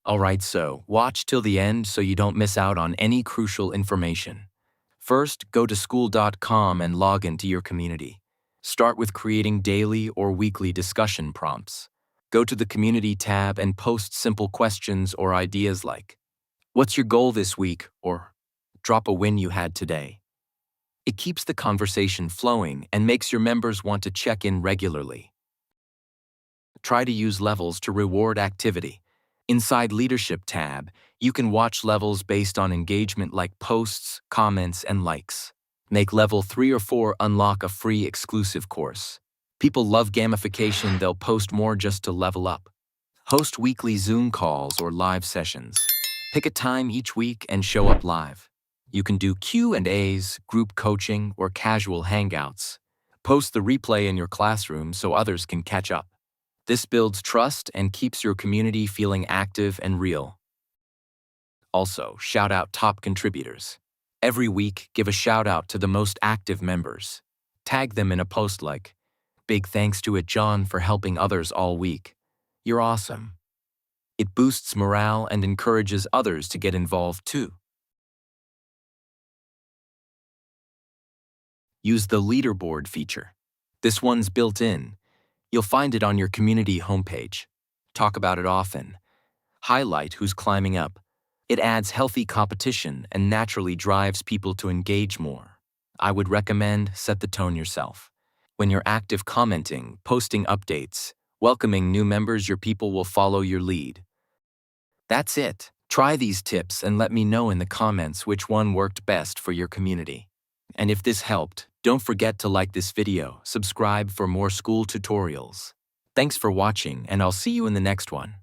Alright, so watch till the end so you don't miss out on any crucial information. First, go to skool.com and log into your community. Start with creating daily or weekly discussion prompts. Go to the Community tab and post simple questions or ideas like, "What's your goal this week?" or "Drop a win you had today." It keeps the conversation flowing and makes your members want to check in regularly. Try to use levels to reward activity. Inside Leadership tab, you can watch levels based on engagement like posts, comments, and likes. Make level 3 or 4 unlock a free exclusive course. People love gamification, they'll post more just to level up. Host weekly Zoom calls or live sessions. Pick a time each week and show up live. You can do Q&As, group coaching, or casual hangouts. Post the replay in your classroom so others can catch up. This builds trust and keeps your community feeling active and real. Also, shout out top contributors. Every week, give a shout out to the most active members. Tag them in a post like, "Big thanks to John for helping others all week. You're awesome." It boosts morale and encourages others to get involved too. Use the leaderboard feature. This one's built in. You'll find it on your community homepage. Talk about it often. Highlight who's climbing up. It adds healthy competition and naturally drives people to engage more. I would recommend set the tone yourself. When you're active commenting, posting updates, welcoming new members, your people will follow your lead. That's it. Try these tips and let me know in the comments which one worked best for your community. And if this helped, don't forget to like this video, subscribe for more school tutorials. Thanks for watching, and I'll see you in the next one.